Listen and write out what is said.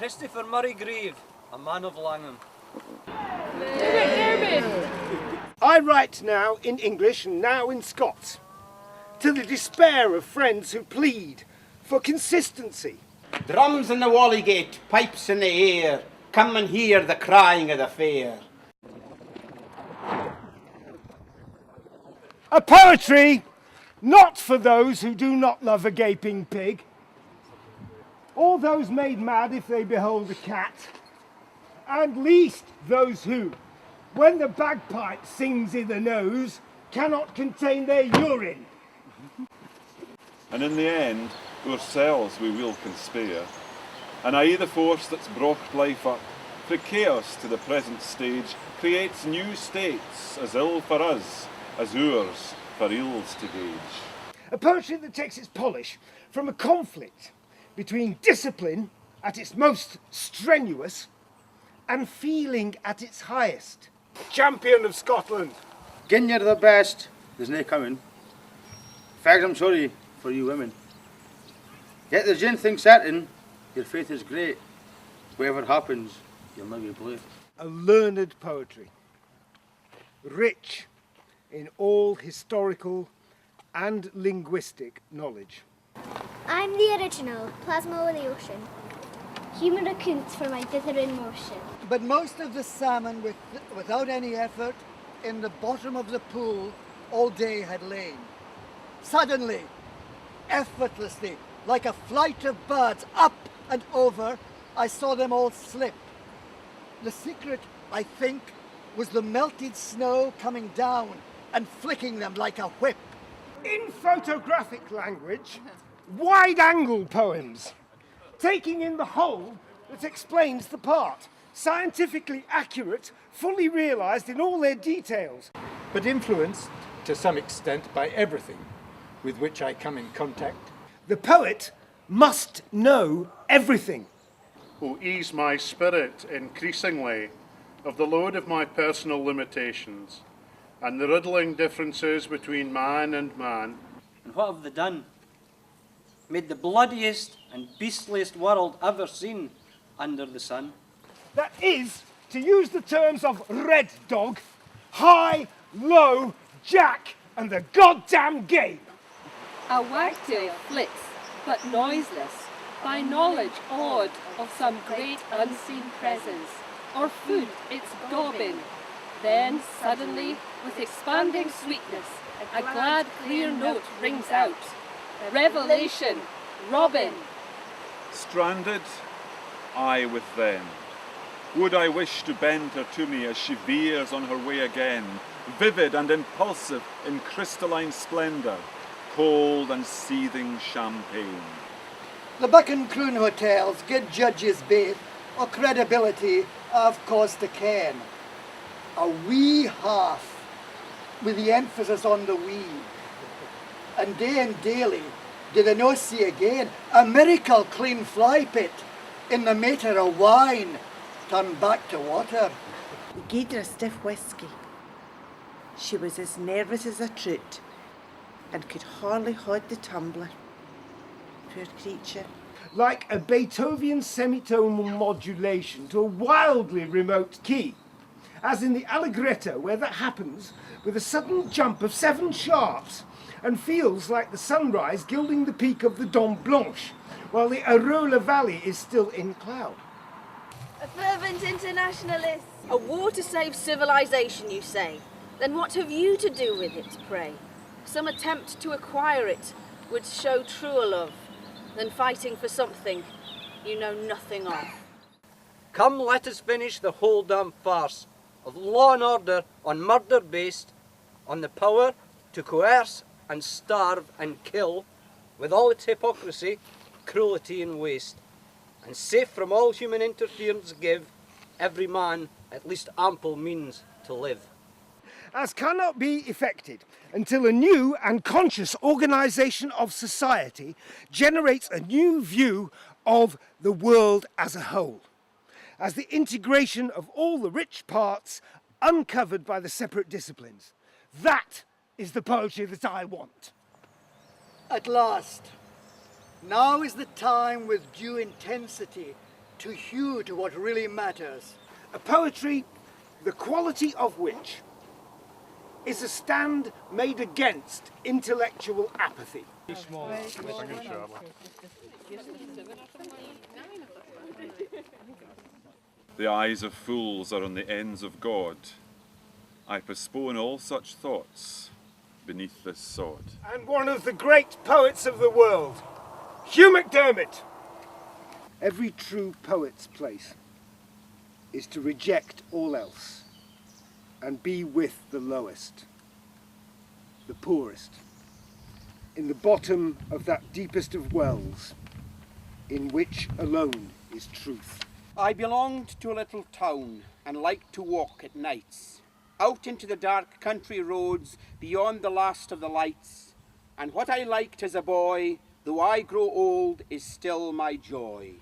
Christopher Murray Grieve, a man of Langholm. I write now in English and now in Scots, to the despair of friends who plead for consistency. Drums in the Wallygate, pipes in the air, come and hear the crying of the fair. A poetry not for those who do not love a gaping pig, or those made mad if they behold a cat, and least those who, when the bagpipe sings i' the nose, cannot contain their urine. And in the end, ourselves we will can spare, and aye the force that's brought life up, frae chaos to the present stage, creates new states as ill for us as ours for ills to gauge. A poetry that takes its polish from a conflict between discipline at its most strenuous and feeling at its highest. Champion of Scotland. Gin you're the best, there's nae coming. In fact, I'm sorry for you women. Yet there's one thing certain, your faith is great. Whatever happens, you'll never be blue. A learned poetry, rich in all historical and linguistic knowledge. I'm the original, plasma of the ocean. Human accounts for my dithering motion. But most of the salmon, without any effort, in the bottom of the pool all day had lain. Suddenly, effortlessly, like a flight of birds, up and over, I saw them all slip. The secret, I think, was the melted snow coming down and flicking them like a whip. In photographic language, wide-angle poems, taking in the whole that explains the part, scientifically accurate, fully realised in all their details. But influenced to some extent by everything with which I come in contact. The poet must know everything. Who ease my spirit increasingly of the load of my personal limitations and the riddling differences between man and man. And what have they done? Made the bloodiest and beastliest world ever seen under the sun. That is, to use the terms of Red Dog, high, low, Jack, and the goddamn game. A wagtail flits, but noiseless, by knowledge awed of some great unseen presence, or food its gobbing. Then, suddenly, with expanding sweetness, a glad clear note rings out. Revelation, Robin. Stranded, I with them. Would I wish to bend her to me as she veers on her way again, vivid and impulsive in crystalline splendour, cold and seething champagne. The Buck and Croon hotels, good judges baith, or credibility, of course to ken. A wee half, with the emphasis on the wee. And day and daily, do they no see again a miracle clean fly pit in the matter of wine turned back to water? We gave her a stiff whisky. She was as nervous as a trout and could hardly hold the tumbler. Poor creature. Like a Beethoven semitonal modulation to a wildly remote key, as in the Allegretto, where that happens with a sudden jump of 7 sharps and feels like the sunrise gilding the peak of the Dent Blanche, while the Arola Valley is still in cloud. A fervent internationalist. A war to save civilization, you say? Then what have you to do with it, pray? Some attempt to acquire it would show truer love than fighting for something you know nothing of. Come, let us finish the whole damn farce of law and order on murder based on the power to coerce and starve and kill with all its hypocrisy, cruelty and waste, and safe from all human interference give every man at least ample means to live. As cannot be effected until a new and conscious organisation of society generates a new view of the world as a whole, as the integration of all the rich parts uncovered by the separate disciplines. That is the poetry that I want. At last, now is the time with due intensity to hew to what really matters. A poetry, the quality of which is a stand made against intellectual apathy. The eyes of fools are on the ends of God. I postpone all such thoughts beneath this sod. And one of the great poets of the world, Hugh MacDiarmid. Every true poet's place is to reject all else and be with the lowest, the poorest, in the bottom of that deepest of wells, in which alone is truth. I belonged to a little town and liked to walk at nights, out into the dark country roads beyond the last of the lights. And what I liked as a boy, though I grow old, is still my joy.